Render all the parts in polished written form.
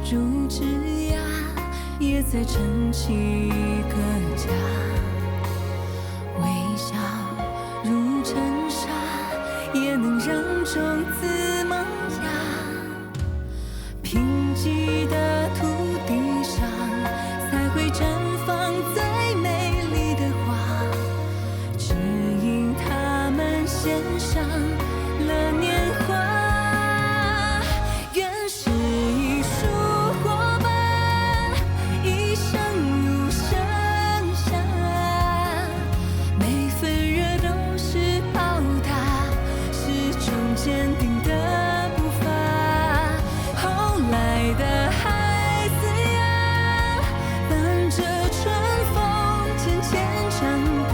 如枝桠，也在撑起一个家。微笑如尘沙，也能让种子萌芽。贫瘠的土地上，才会绽放最美丽的花。只因它们献上了年华。愿是一束火把，一生如盛夏。每份热都是报答，是种坚定的步伐。后来的孩子呀，伴着春风渐渐长大。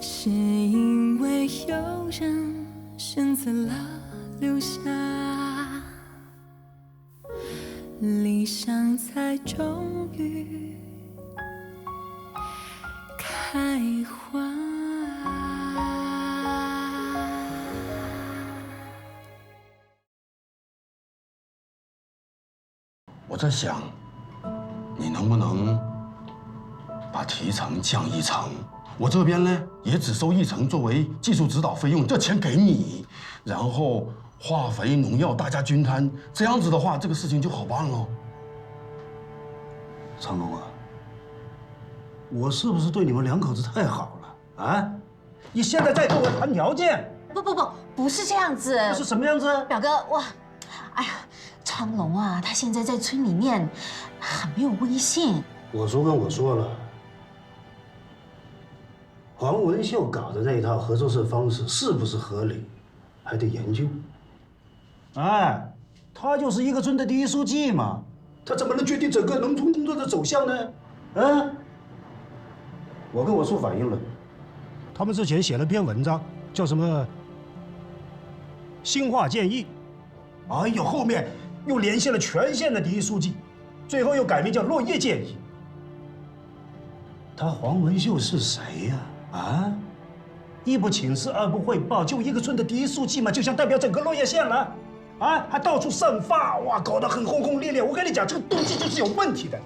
是因为有人选择了留下，理想才终于开花。我在想，你能不能把提成降1成？我这边呢也只收1成作为技术指导费用，这钱给你，然后化肥、农药大家均摊，这样子的话，这个事情就好办了。长龙啊，我是不是对你们两口子太好了啊？你现在在跟我谈条件？不是这样子。那是什么样子？表哥，哎呀，昌龙啊，他现在在村里面很没有威信。我叔跟我说了，黄文秀搞的那一套合作社方式是不是合理，还得研究。哎，他就是一个村的第一书记嘛，他怎么能决定整个农村工作的走向呢？啊！我跟我叔反映了，他们之前写了篇文章，叫什么“新化建议”，哎呦，后面又连线了全县的第一书记，最后又改名叫“落叶建议”。他黄文秀是谁呀？啊，一不请示，二不汇报，就一个村的第一书记嘛，就想代表整个落叶县了，啊，还到处散发，哇，搞得很轰轰烈烈。我跟你讲，这个东西就是有问题的。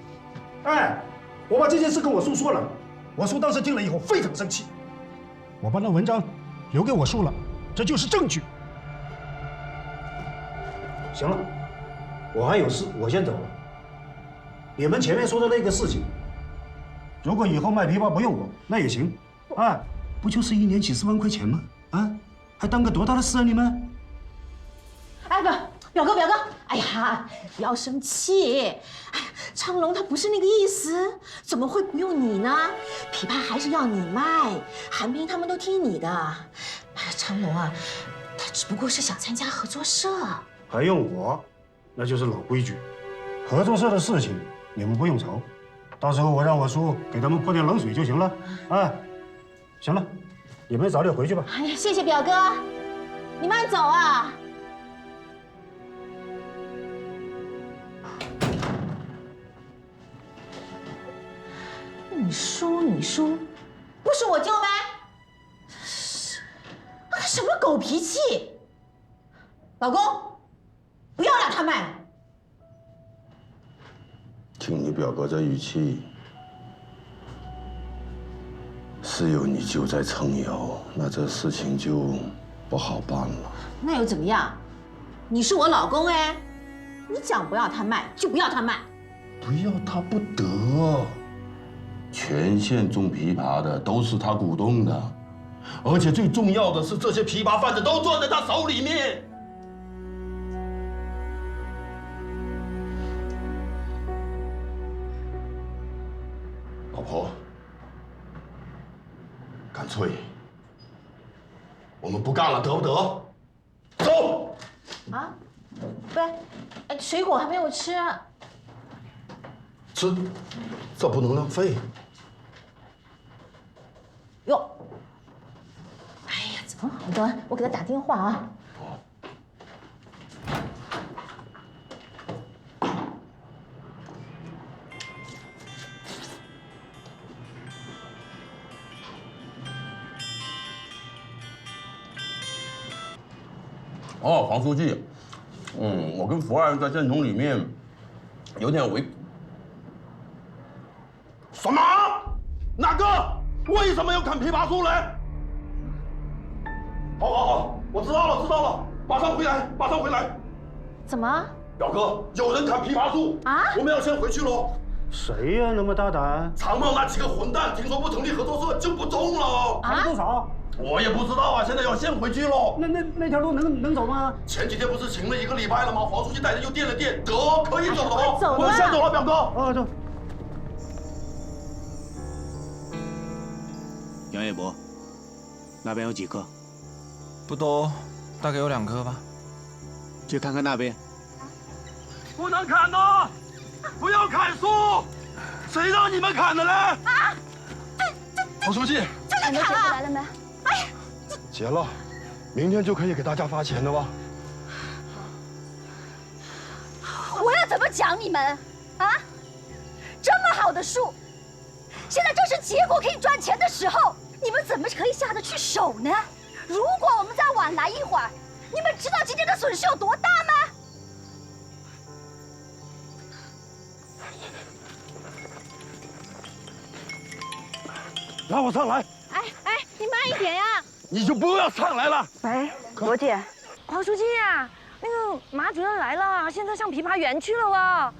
哎，我把这件事跟我叔说了，我叔当时听了以后非常生气，我把那文章留给我叔了，这就是证据。行了，我还有事，我先走了。你们前面说的那个事情，如果以后卖枇杷不用我，那也行，啊，不就是1年几10万块钱吗？啊，还当个多大的事啊你们？哎，表哥，哎呀，不要生气。哎呀，昌龙他不是那个意思，怎么会不用你呢？枇杷还是要你卖，韩冰他们都听你的。哎，昌龙啊，他只不过是想参加合作社。还用我？那就是老规矩，合作社的事情你们不用愁，到时候我让我叔给他们泼点冷水就行了。啊，行了，你们早点回去吧。哎呀，谢谢表哥，你慢走啊。你叔，不是我舅呗？什么狗脾气！老公，不要让他卖了。听你表哥这语气，是有你舅在撑腰，那这事情就不好办了。那又怎么样？你是我老公哎，你讲不要他卖就不要他卖。不要他不得，全县种枇杷的都是他鼓动的，而且最重要的是，这些枇杷贩子都攥在他手里面。老婆，干脆我们不干了，得不得？走！啊，不是，哎，水果还没有吃。吃，这不能浪费。哟，哎呀，怎么？你等会，我给他打电话啊。哦，黄书记，我跟福二在阵中里面有点违。什么？哪个？为什么要砍枇杷树嘞？好，我知道了，马上回来。怎么？表哥，有人砍枇杷树啊！我们要先回去喽。谁呀？那么大胆？长茂那几个混蛋，听说不成立合作社就不中了。砍多少？我也不知道啊，现在要先回去喽。那条路能走吗？前几天不是晴了1个礼拜了吗？黄书记带人又垫了垫，得可以走了哦。走了，我们先走了，表哥。啊，走。杨业伯，那边有几棵？不多，大概有2棵吧。去看看那边。不能砍的，不要砍树，谁让你们砍的嘞？啊！黄书记，你们结果来了没？哎呀，结了，明天就可以给大家发钱了吧？我要怎么讲你们啊？这么好的树，现在正是结果可以赚钱的时候，你们怎么可以下得去手呢？如果我们再晚来一会儿，你们知道今天的损失有多大吗？让我上来！哎，你慢一点呀！你就不要上来了。喂，罗姐，黄书记啊，那个马主任来了，现在上枇杷园去了哦。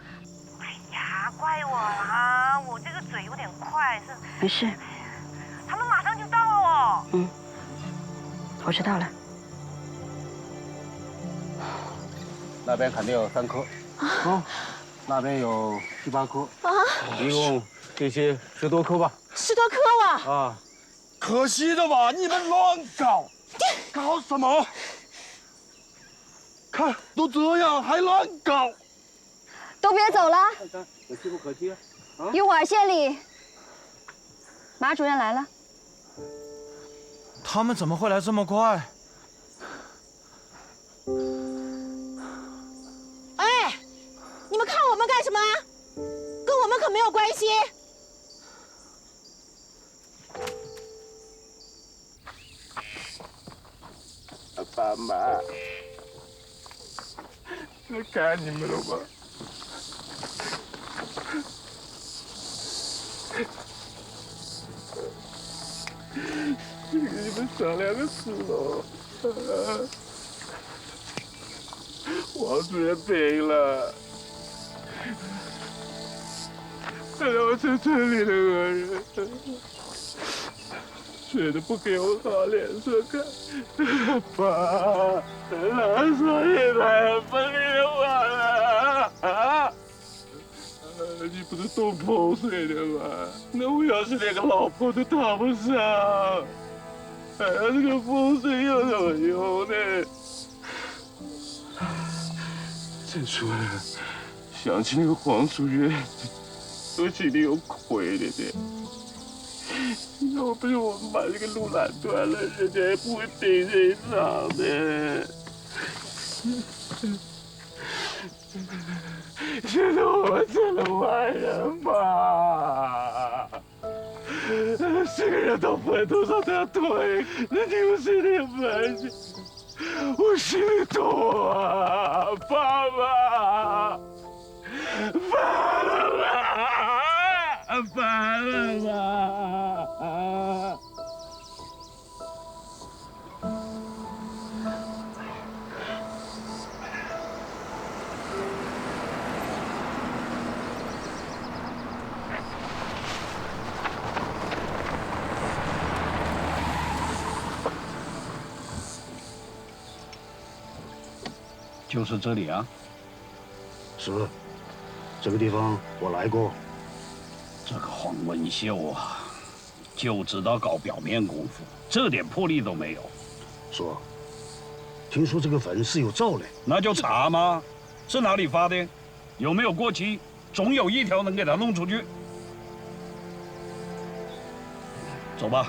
哎呀，怪我啦，我这个嘴有点快，是。没事。他们马上就到了哦。我知道了。那边肯定有3棵，那边有7、8棵，一共这些10多棵吧。10多棵哇！啊，可惜的吧，你们乱搞什么？看都这样还乱搞，都别走了，可惜不可惜啊？一会儿县里马主任来了。他们怎么会来这么快？哎，你们看我们干什么？跟我们可没有关系。爸妈，我该你们了吧？这个你们商量的事喽。王主任病了，他让我成村里的恶人，谁都不给我好脸色看。爸，所以才不理我了啊！你不是懂风水的吗？那我要是连个老婆都讨不上，哎呀，这个风水有什么用呢？再说了，想起那个黄书记，我心里有亏的呢。要不是我们把这个路拦断了，人家也不会病成这样的。现在我们成了外人吧，这个人到坟头上这样推，那你有谁的关系？我心里痛啊，爸爸，烦了吧，烦了吧。就是这里啊。是，这个地方我来过。这个黄文秀啊，就知道搞表面功夫，这点魄力都没有。说，听说这个坟是有咒的，那就查嘛，是哪里发的？有没有过期？总有一条能给他弄出去。走吧。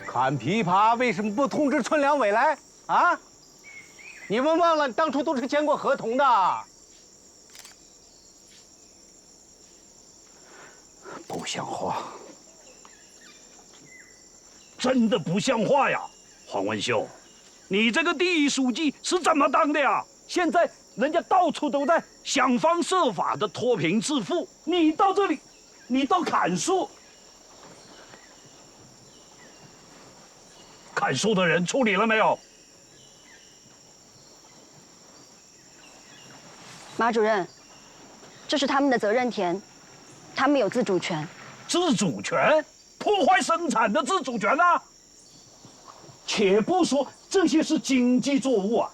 砍枇杷为什么不通知村两委来啊？你们忘了当初都是签过合同的。像话，真的不像话呀！黄文秀，你这个第一书记是怎么当的呀？现在人家到处都在想方设法的脱贫致富，你到这里，你倒砍树。砍树的人处理了没有？马主任，这是他们的责任田，他们有自主权。自主权？破坏生产的自主权啊！且不说这些是经济作物啊，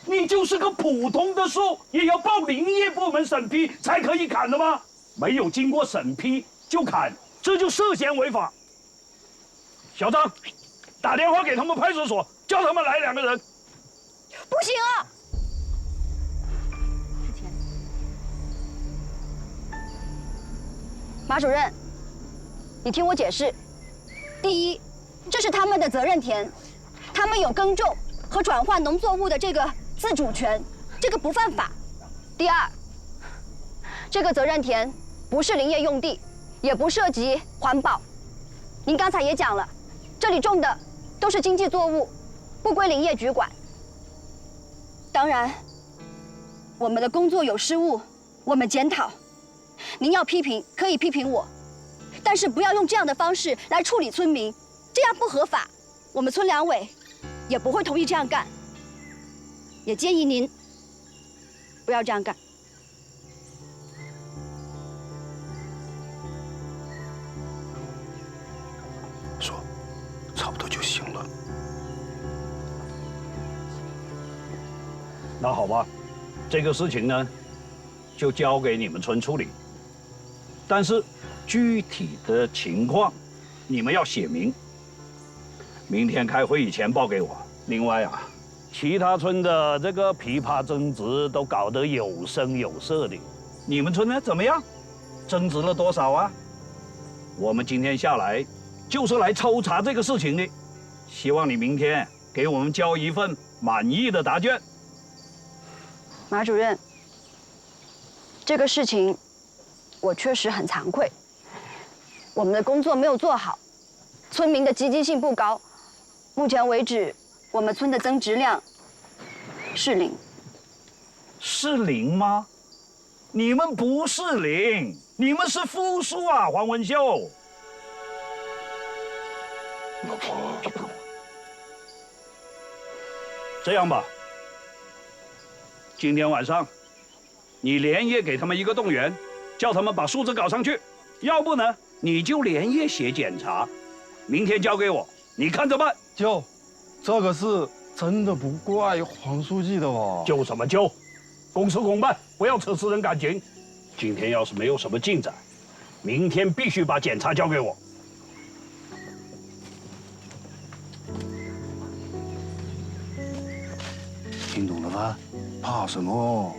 你就是个普通的树，也要报林业部门审批才可以砍的吗？没有经过审批就砍，这就涉嫌违法。小张，打电话给他们派出所，叫他们来2个人。不行啊！马主任，你听我解释。第一，这是他们的责任田，他们有耕种和转换农作物的这个自主权，这个不犯法。第二，这个责任田不是林业用地，也不涉及环保。您刚才也讲了，这里种的都是经济作物，不归林业局管。当然，我们的工作有失误，我们检讨。您要批评可以批评我，但是不要用这样的方式来处理村民，这样不合法。我们村两委也不会同意这样干，也建议您不要这样干。说，差不多就行了。那好吧，这个事情呢，就交给你们村处理。但是具体的情况，你们要写明，明天开会以前报给我。另外啊，其他村的这个枇杷增值都搞得有声有色的，你们村呢怎么样？增值了多少啊？我们今天下来就是来抽查这个事情的，希望你明天给我们交一份满意的答卷。马主任，这个事情我确实很惭愧，我们的工作没有做好，村民的积极性不高，目前为止我们村的增值量是0。是0吗？你们不是0，你们是负数啊，黄文秀。这样吧，今天晚上你连夜给他们一个动员，叫他们把数字搞上去，要不呢你就连夜写检查，明天交给我，你看着办。舅，这个事真的不怪黄书记的哦。救什么救？公事公办，不要扯私人感情。今天要是没有什么进展，明天必须把检查交给我。听懂了吧？怕什么？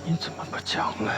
你怎么不讲呢？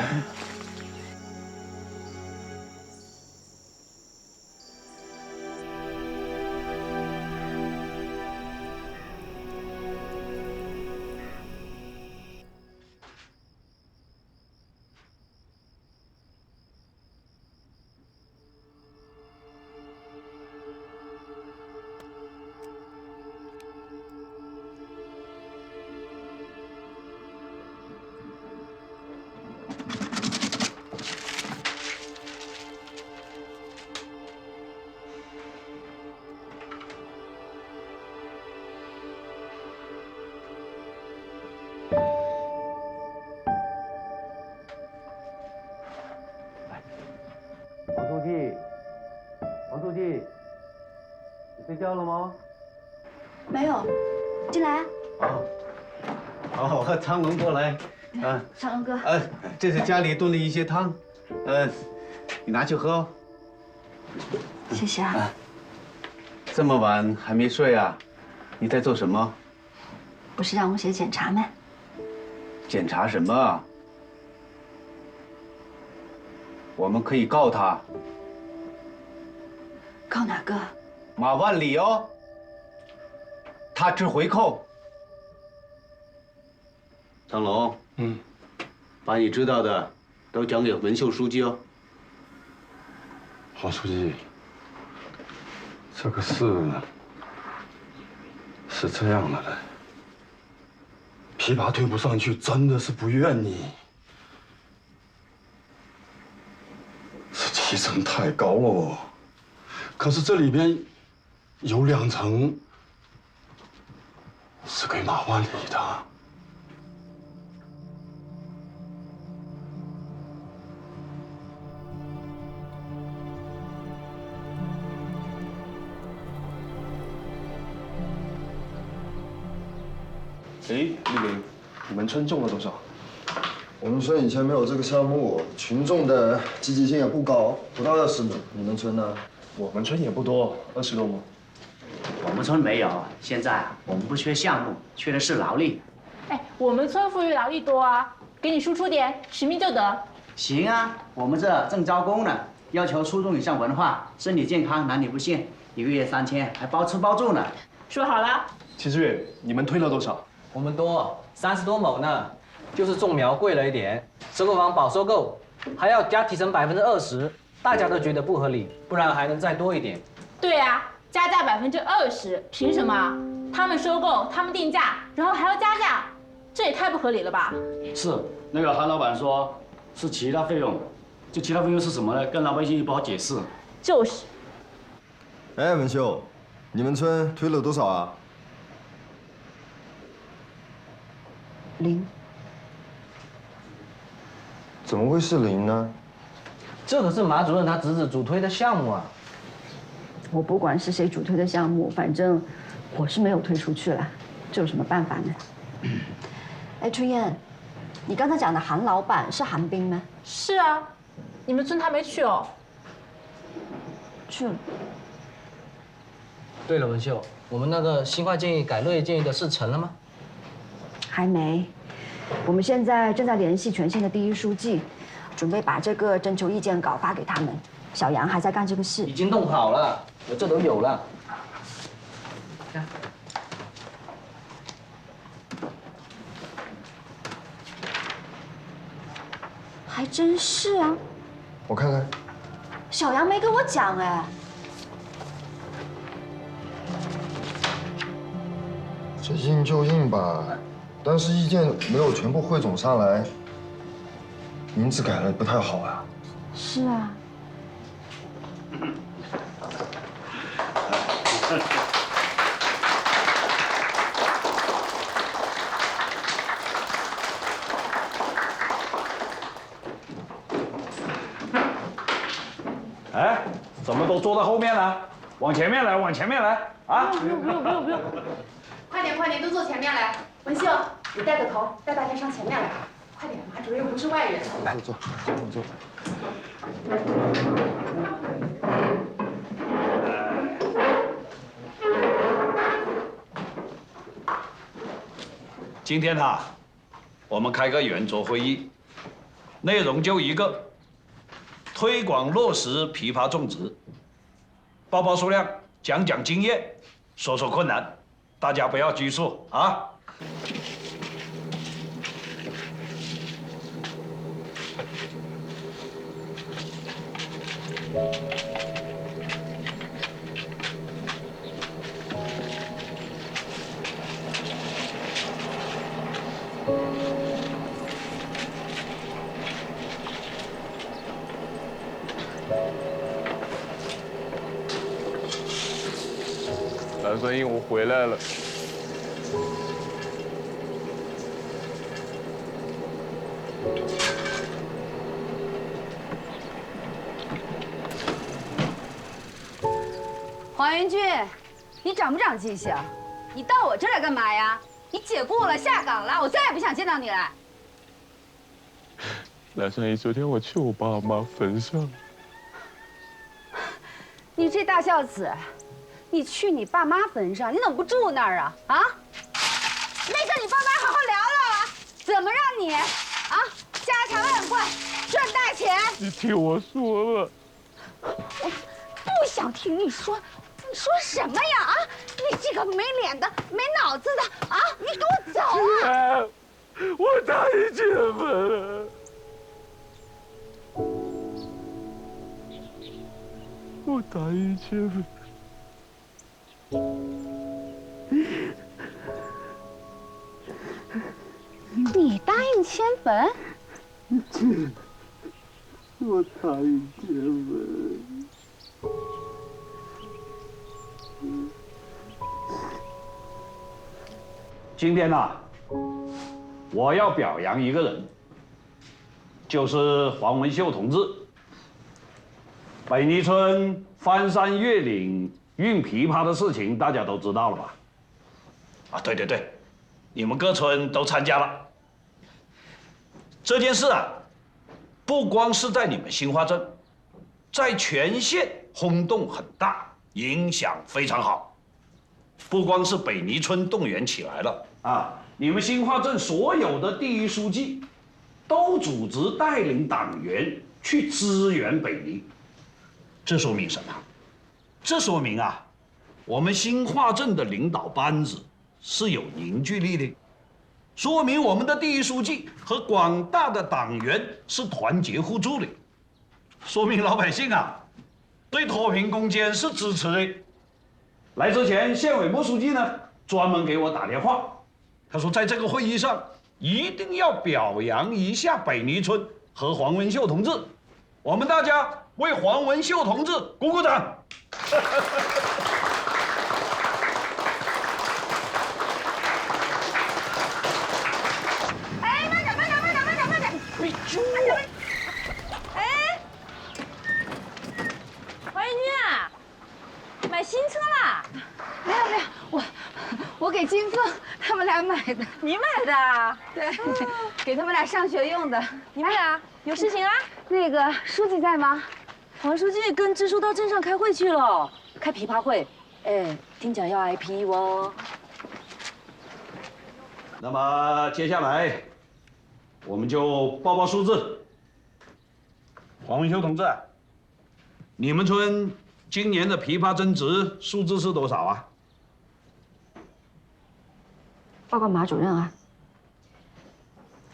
王书记，你睡觉了吗？没有，进来啊。好，我和昌龙过来。长龙哥。这是家里炖的一些汤，你拿去喝哦。谢谢啊。这么晚还没睡啊？你在做什么？不是让我写检查吗？检查什么啊？我们可以告他。告哪个？马万里哦。他吃回扣。成龙，把你知道的都讲给文秀书记哦。黄书记，这个事是这样的嘞。琵琶推不上去，真的是不怨你，是提成太高哦。可是这里边有2成是给马万里的。哎，丽玲，你们村种了多少？我们村以前没有这个项目，群众的积极性也不高，不到20亩。你们村呢？我们村也不多，20多亩。我们村没有，现在我们不缺项目，缺的是劳力。哎，我们村富裕劳力多啊，给你输出点，使命就得。行啊，我们这正招工呢，要求初中以上文化，身体健康，男女不限，1个月3000，还包吃包住呢。说好了。齐志远，你们推了多少？我们多30多亩呢，就是种苗贵了一点，收购房保收购还要加提成20%，大家都觉得不合理，不然还能再多一点。对啊，加价20%，凭什么？他们收购，他们定价，然后还要加价，这也太不合理了吧？是，那个韩老板说是其他费用，这其他费用是什么呢？跟老百姓也不好解释。就是。哎，文秀，你们村推了多少啊？0。怎么会是0呢？这可是马主任他侄子主推的项目啊！我不管是谁主推的项目，反正我是没有推出去了，这有什么办法呢？哎，春燕，你刚才讲的韩老板是韩冰吗？是啊，你们村他没去哦。去了。对了，文秀，我们那个新化建议改落叶建议的事成了吗？还没，我们现在正在联系全县的第1书记，准备把这个征求意见稿发给他们。小杨还在干这个事，已经弄好了，我这都有了。看，还真是啊。我看看。小杨没跟我讲哎。这印就印吧。但是意见没有全部汇总上来，名字改了不太好啊。是啊。哎，怎么都坐到后面了？往前面来，往前面来啊！不用，快点，都坐前面来。文秀，你带个头，带大家上前面来，快点，马主任又不是外人。来，坐。今天我们开个圆桌会议，内容就一个：推广落实枇杷种植，报报数量，讲讲经验，说说困难，大家不要拘束啊。蓝酸英，我回来了。黄元俊，你长不长记性？你到我这儿来干嘛呀？你解雇了，下岗了，我再也不想见到你了。蓝酸英，昨天我去我爸妈坟上。你这大孝子，你去你爸妈坟上，你怎么不住那儿啊？啊？没跟你爸妈好好聊聊啊？怎么让你家财万贯，赚大钱？你听我说了。我不想听你说。你说什么呀？你这个没脸的、没脑子的！你给我走啊！我答应结婚了。我答应千分。你答应千粉？我答应千粉。今天呐，我要表扬一个人，就是黄文秀同志。北泥村翻山越岭运枇杷的事情，大家都知道了吧？啊，对对对，你们各村都参加了。这件事啊，不光是在你们兴化镇，在全县轰动很大，影响非常好。不光是北泥村动员起来了啊，你们兴化镇所有的第一书记都组织带领党员去支援北泥。这说明什么？这说明啊，我们兴化镇的领导班子是有凝聚力的，说明我们的第一书记和广大的党员是团结互助的，说明老百姓啊对脱贫攻坚是支持的。来之前，县委部书记呢专门给我打电话，他说在这个会议上一定要表扬一下北泥村和黄文秀同志，我们大家为黄文秀同志鼓鼓掌。哎，慢点，慢点，慢点，慢点，慢点！哎猪！哎，黄元军啊，买新车啦？没有没有，我给金凤他们俩买的。你买的？对，给他们俩上学用的。你们俩有事情啊？那个书记在吗？黄书记跟支书到镇上开会去了，开枇杷会。哎，听讲要挨批哦。那么接下来，我们就报报数字。黄文秀同志，你们村今年的枇杷增值数字是多少啊？报告马主任啊，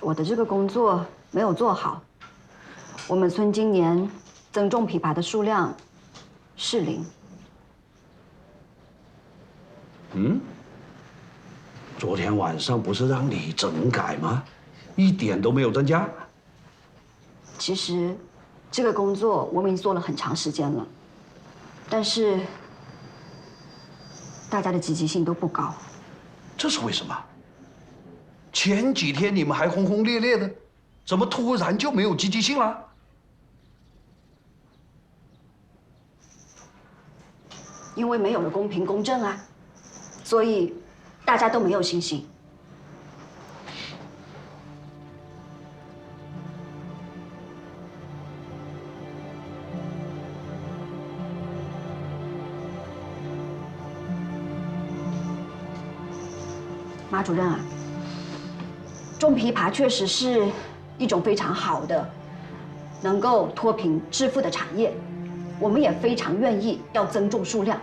我的这个工作没有做好。我们村今年增种枇杷的数量是0。嗯？昨天晚上不是让你整改吗？一点都没有增加。其实，这个工作我们已经做了很长时间了，但是大家的积极性都不高。这是为什么？前几天你们还轰轰烈烈的，怎么突然就没有积极性了？因为没有了公平公正啊，所以大家都没有信心。马主任啊，种枇杷确实是一种非常好的能够脱贫致富的产业，我们也非常愿意要增种数量，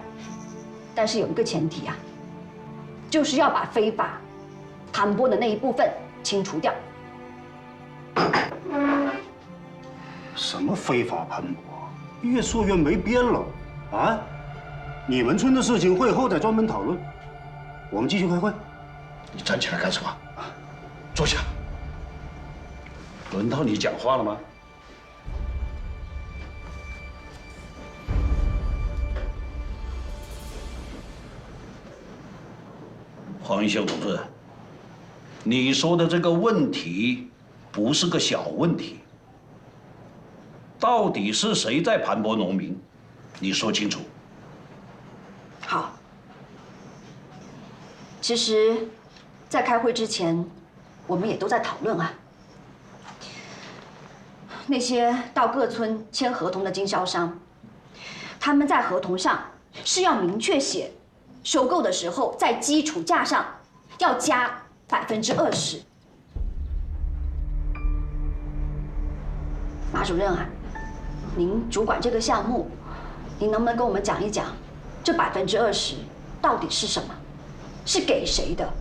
但是有一个前提啊，就是要把非法盘剥的那一部分清除掉。什么非法盘剥？越说越没边了啊！你们村的事情会后再专门讨论，我们继续开会。你站起来干什么？坐下。轮到你讲话了吗？黄文秀同志，你说的这个问题不是个小问题。到底是谁在盘剥农民？你说清楚。好。其实，在开会之前，我们也都在讨论啊。那些到各村签合同的经销商，他们在合同上是要明确写，收购的时候在基础价上要加20%。马主任啊，您主管这个项目，您能不能跟我们讲一讲，这20%到底是什么？是给谁的？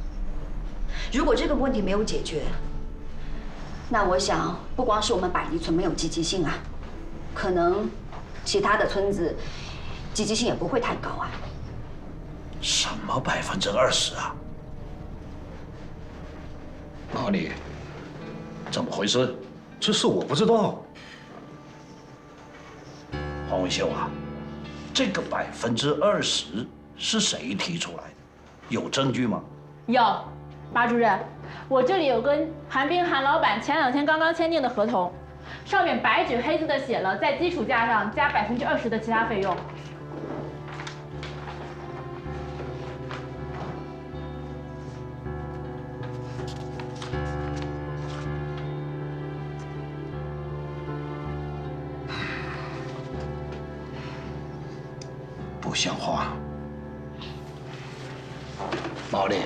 如果这个问题没有解决，那我想不光是我们百里村没有积极性啊，可能其他的村子积极性也不会太高啊。什么20%啊？哪里？怎么回事？这事我不知道。黄文秀啊，这个20%是谁提出来的？有证据吗？有，马主任，我这里有跟韩冰韩老板前2天刚刚签订的合同，上面白纸黑字的写了，在基础价上加20%的其他费用。不像话！毛利，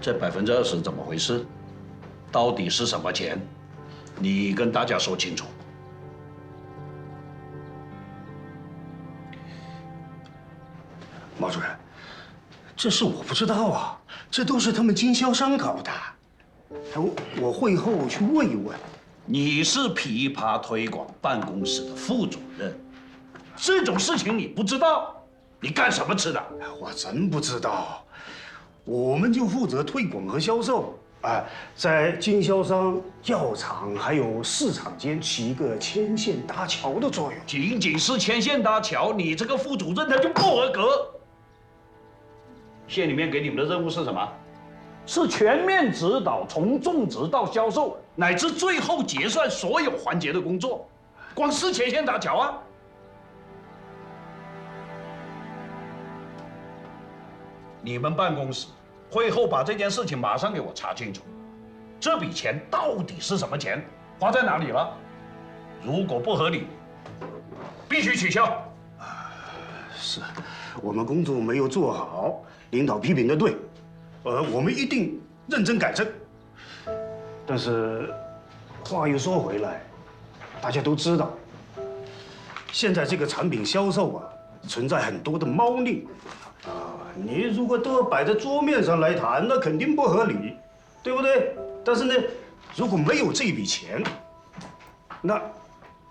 这20%怎么回事？到底是什么钱？你跟大家说清楚。毛主任，这事我不知道啊，这都是他们经销商搞的。我会后去问一问。你是琵琶推广办公室的副主任，这种事情你不知道？你干什么吃的？我真不知道，我们就负责推广和销售，在经销商、药厂还有市场间起一个牵线搭桥的作用。仅仅是牵线搭桥，你这个副主任他就不合格。县里面给你们的任务是什么？是全面指导从种植到销售，乃至最后结算所有环节的工作，光是牵线搭桥啊！你们办公室会后把这件事情马上给我查清楚，这笔钱到底是什么钱，花在哪里了？如果不合理，必须取消。是，我们工作没有做好，领导批评的对，我们一定认真改正。但是话又说回来，大家都知道，现在这个产品销售存在很多的猫腻。你如果都要摆在桌面上来谈，那肯定不合理，对不对？但是呢，如果没有这笔钱，那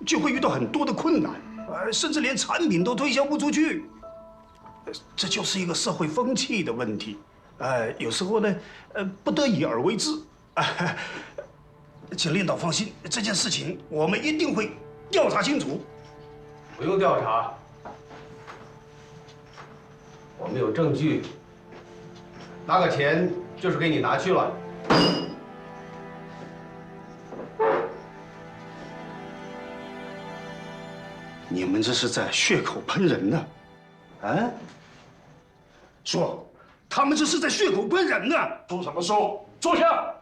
就会遇到很多的困难，甚至连产品都推销不出去。这就是一个社会风气的问题。有时候呢，不得已而为之。请领导放心，这件事情我们一定会调查清楚。不用调查。我们有证据，那个钱就是给你拿去了。你们这是在血口喷人呢？说，他们这是在血口喷人呢！说什么说？坐下。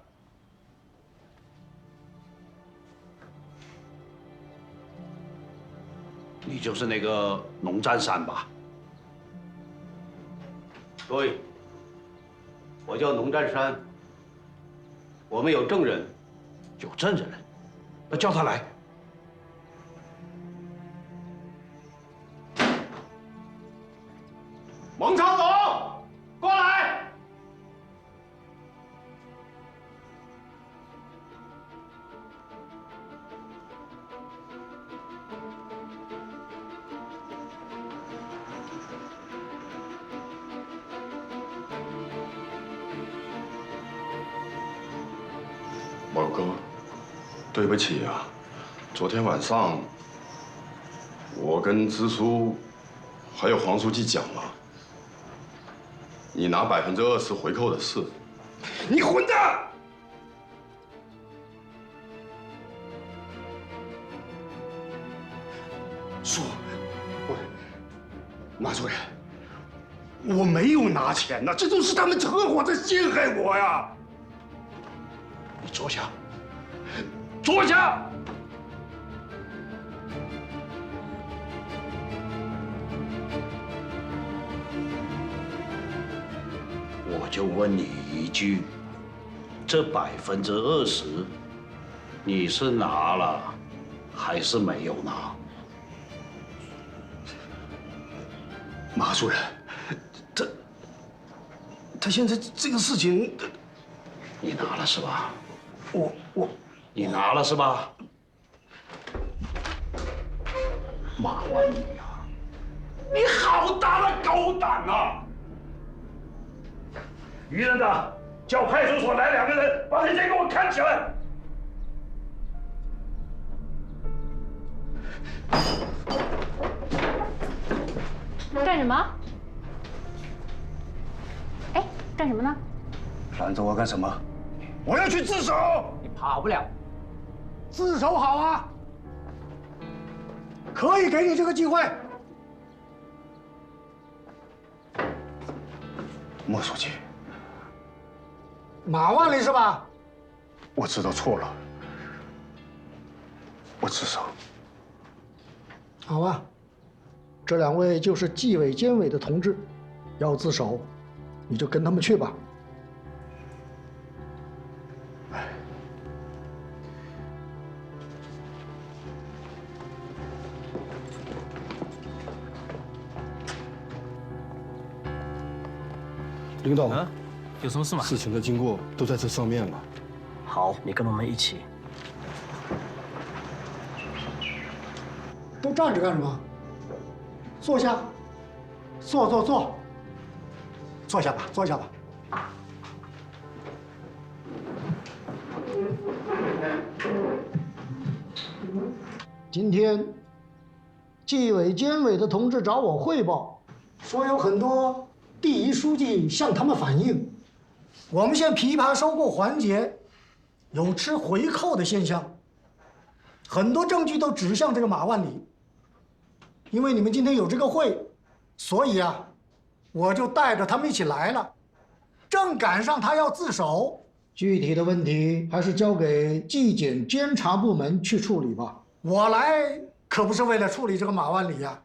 你就是那个农占山吧？对，我叫农占山。我们有证人，有证人，那叫他来。蒙超总，过来。毛哥，对不起啊，昨天晚上我跟支书还有黄书记讲了，你拿20%回扣的事。你混蛋！说，马主任，我没有拿钱呐，这都是他们合伙在陷害我呀！你坐下，坐下。我就问你一句，这20%，你是拿了还是没有拿？马主任，他现在这个事情，你拿了是吧？我，你拿了是吧？马万里呀，你好大的狗胆啊！余人长，叫派出所来2个人，把那些给我看起来。干什么？哎，干什么呢？拦着我干什么？我要去自首。你跑不了。自首好啊，可以给你这个机会。莫书记，马万里是吧？我知道错了，我自首。好啊，这2位就是纪委监委的同志，要自首，你就跟他们去吧。领导，有什么事吗？事情的经过都在这上面了。好，你跟我们一起。都站着干什么？坐下，坐，坐下吧，坐下吧。今天，纪委监委的同志找我汇报，说有很多第一书记向他们反映，我们县枇杷收购环节有吃回扣的现象，很多证据都指向这个马万里。因为你们今天有这个会，所以啊，我就带着他们一起来了，正赶上他要自首。具体的问题还是交给纪检监察部门去处理吧。我来可不是为了处理这个马万里呀，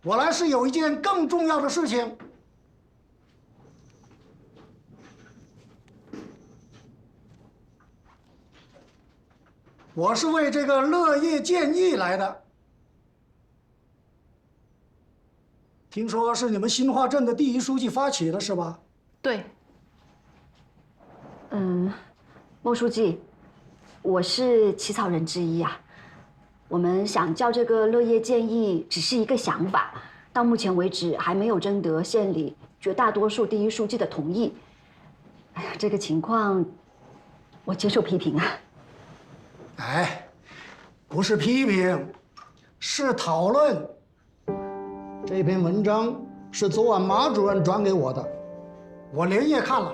我来是有一件更重要的事情。我是为这个乐业建议来的。听说是你们新化镇的第一书记发起的，是吧？对。莫书记，我是起草人之一啊。我们想叫这个乐业建议只是一个想法，到目前为止还没有征得县里绝大多数第一书记的同意。哎呀，这个情况，我接受批评啊。哎，不是批评，是讨论。这篇文章是昨晚马主任转给我的，我连夜看了，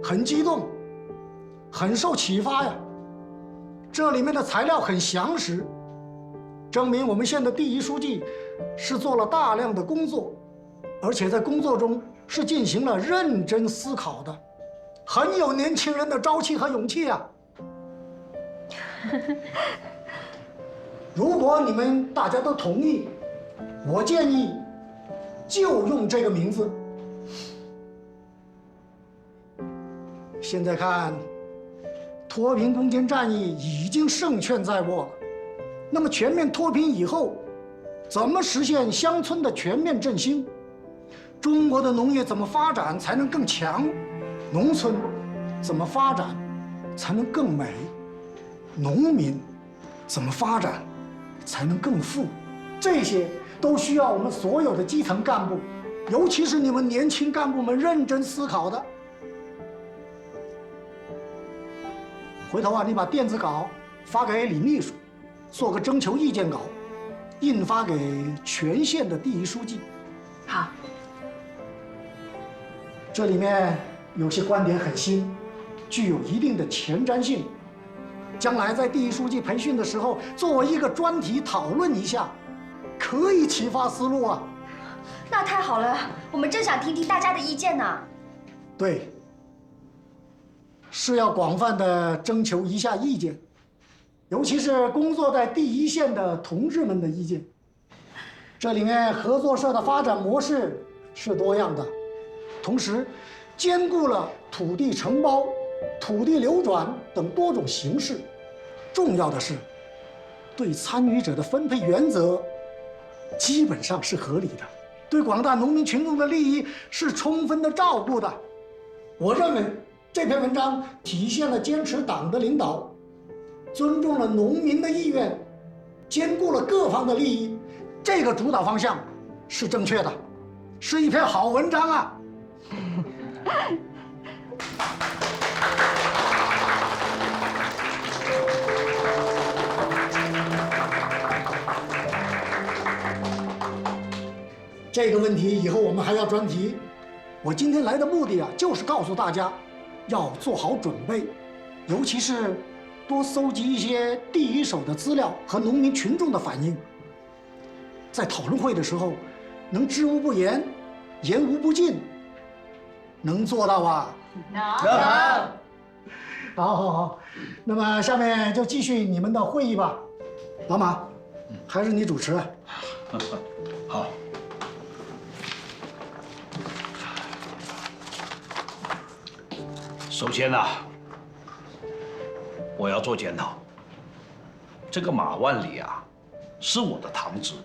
很激动，很受启发呀。这里面的材料很详实，证明我们县的第一书记是做了大量的工作，而且在工作中是进行了认真思考的，很有年轻人的朝气和勇气啊。如果你们大家都同意，我建议就用这个名字。现在看，脱贫攻坚战役已经胜券在握了。那么全面脱贫以后，怎么实现乡村的全面振兴？中国的农业怎么发展才能更强？农村怎么发展才能更美？农民怎么发展才能更富？这些都需要我们所有的基层干部，尤其是你们年轻干部们认真思考的。回头啊，你把电子稿发给李秘书，做个征求意见稿，印发给全县的第一书记。好。这里面有些观点很新，具有一定的前瞻性，将来在第一书记培训的时候，作为一个专题讨论一下，可以启发思路啊。那太好了，我们正想听听大家的意见呢。对，是要广泛的征求一下意见，尤其是工作在第一线的同志们的意见。这里面合作社的发展模式是多样的，同时兼顾了土地承包、土地流转等多种形式。重要的是，对参与者的分配原则基本上是合理的，对广大农民群众的利益是充分的照顾的。我认为这篇文章体现了坚持党的领导，尊重了农民的意愿，兼顾了各方的利益，这个主导方向是正确的，是一篇好文章啊！这个问题以后我们还要专题。我今天来的目的啊，就是告诉大家，要做好准备，尤其是多搜集一些第一手的资料和农民群众的反应。在讨论会的时候，能知无不言，言无不尽，能做到啊？能。好。那么下面就继续你们的会议吧。老马，还是你主持。好。首先呢，我要做检讨。这个马万里啊，是我的堂侄，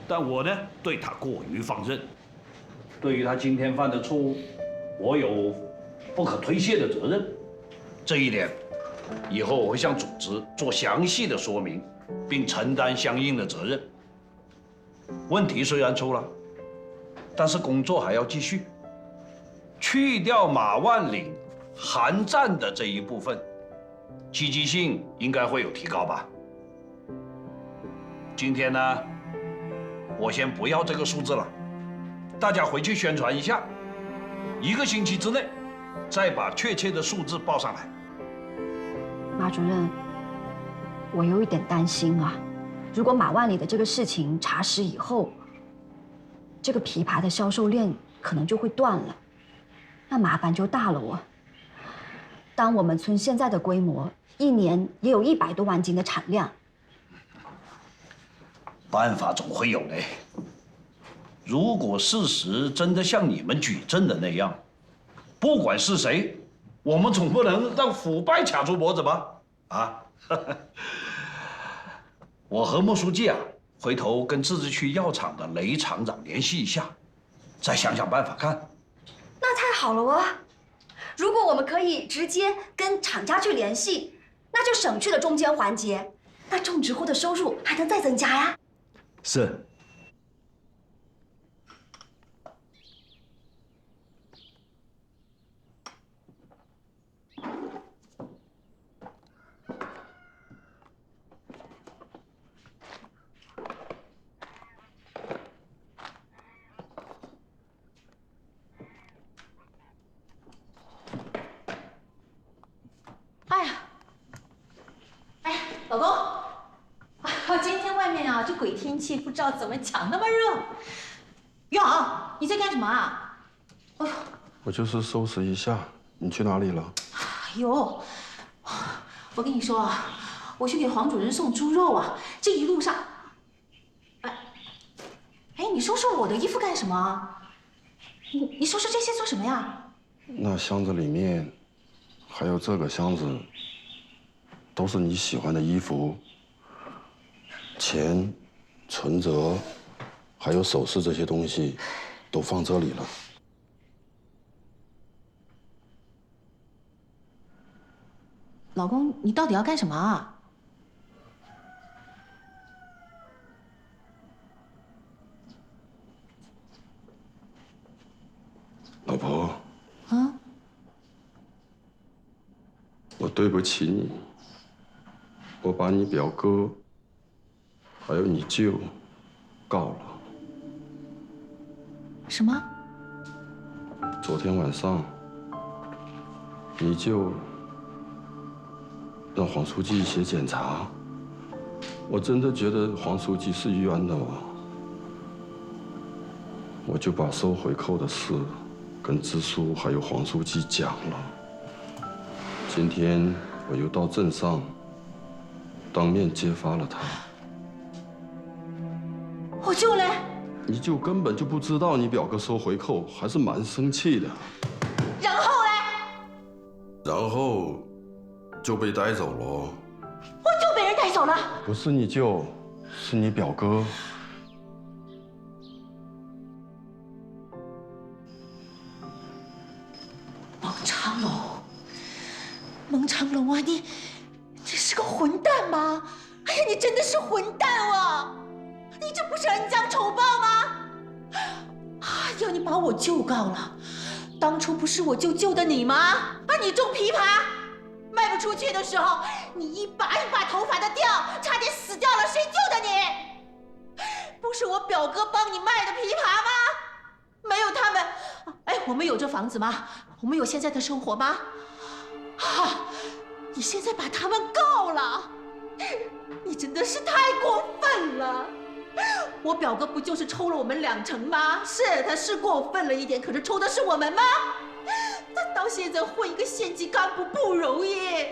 但我呢对他过于放任。对于他今天犯的错误，我有不可推卸的责任。这一点，以后我会向组织做详细的说明，并承担相应的责任。问题虽然出了，但是工作还要继续。去掉马万里韩战的这一部分，积极性应该会有提高吧。今天呢，我先不要这个数字了，大家回去宣传一下，1个星期之内再把确切的数字报上来。马主任，我有一点担心啊，如果马万里的这个事情查实以后，这个枇杷的销售链可能就会断了，那麻烦就大了哦。当我们村现在的规模，1年也有100多万斤的产量。办法总会有的。如果事实真的像你们举证的那样，不管是谁，我们总不能让腐败卡住脖子吧？啊！我和莫书记啊，回头跟自治区药厂的雷厂长联系一下，再想想办法看。那太好了哦！如果我们可以直接跟厂家去联系，那就省去了中间环节，那种植户的收入还能再增加呀。是。老公，今天外面啊，这鬼天气，不知道怎么讲那么热。于航，你在干什么啊？哎呦，我就是收拾一下。你去哪里了？哎呦，我跟你说啊，我去给黄主任送猪肉啊，这一路上，哎，你收拾我的衣服干什么？你收拾这些做什么呀？那箱子里面还有这个箱子。都是你喜欢的衣服、钱、存折，还有首饰这些东西，都放这里了。老公，你到底要干什么啊？老婆，啊？我对不起你。我把你表哥还有你舅告了。什么？昨天晚上，你舅让黄书记写检查，我真的觉得黄书记是冤的哦。我就把收回扣的事跟支书还有黄书记讲了。今天我又到镇上。当面揭发了他，我舅嘞？你舅根本就不知道你表哥收回扣，还是蛮生气的。然后嘞？然后就被带走了。我舅被人带走了？不是你舅，是你表哥。孟长龙，孟长龙啊，你是个混蛋吗？哎呀，你真的是混蛋啊！你你这不是恩将仇报吗？要你把我救告了，当初不是我救的你吗？你种枇杷卖不出去的时候，你一把一把头发的掉，差点死掉了，谁救的你？不是我表哥帮你卖的枇杷吗？没有他们，我们有这房子吗？我们有现在的生活吗？你现在把他们告了，你真的是太过分了！我表哥不就是抽了我们2成吗？是，他是过分了一点，可是抽的是我们吗？他到现在混一个县级干部不容易，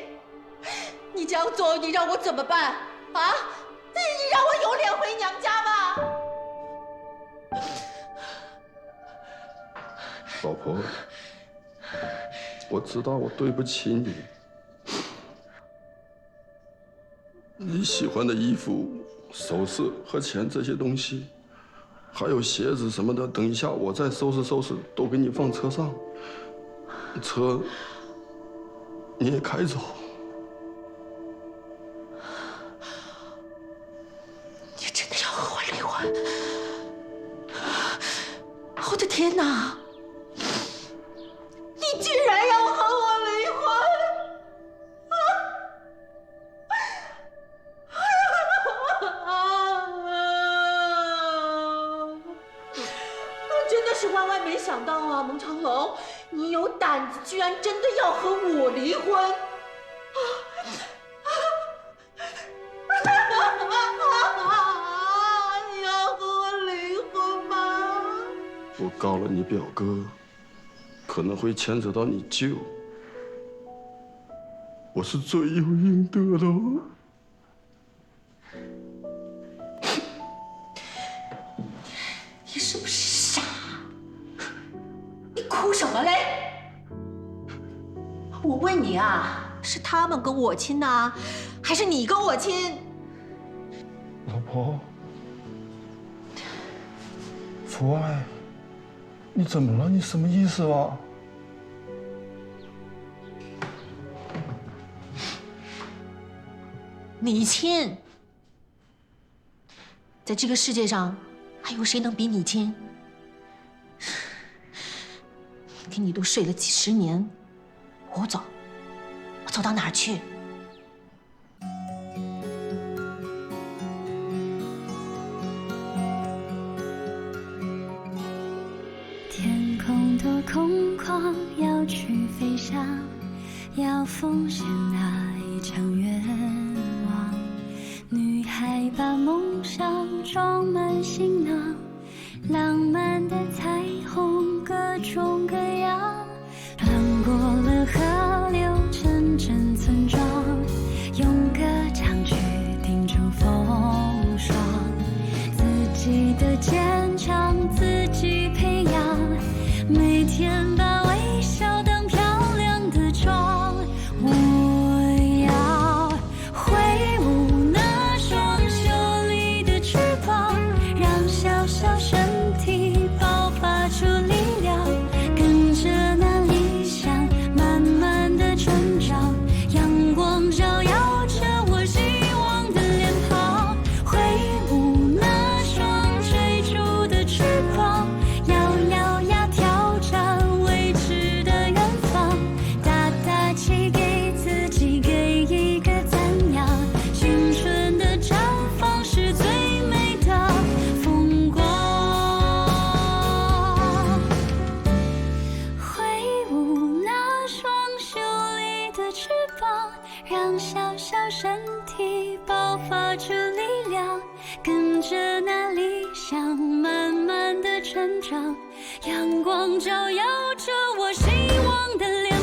你这样做，你让我怎么办啊？你让我有脸回娘家吗？老婆，我知道我对不起你。你喜欢的衣服、首饰和钱这些东西，还有鞋子什么的，等一下我再收拾，都给你放车上。车你也开走。你真的要和我离婚？我的天哪！你居然要和我离婚！真的是万万没想到啊，蒙长龙，你有胆子居然真的要和我离婚！你要和我离婚吗？我告了你表哥，可能会牵扯到你舅，我是罪有应得的哦。你是不是傻？你哭什么嘞？我问你啊，是他们跟我亲呢，还是你跟我亲？老婆，福爱，你怎么了？你什么意思啊？你亲，在这个世界上，还有谁能比你亲？跟你都睡了几10年，我走，我走到哪儿去？天空多空旷，要去飞翔，要奉献那一场愿望。女孩把梦想装满行囊，浪漫的彩虹各种各样，穿过了河流，阵阵村庄，用歌唱去定住风霜，自己的坚强自己培养，每天把微笑当漂亮的妆。我要挥舞那双秀丽的翅膀，让小小身体爆发出力量，跟着那理想慢慢的成长，阳光照耀着我希望的脸庞，挥舞那双追逐的翅膀，摇摇呀挑战未知的远方，打打气给自己给一个赞扬，青春的绽放是最美的风光。挥舞那双秀丽的翅膀，让小小身体爆发出力量，跟着那理想慢慢的成长，阳光照耀着我希望的脸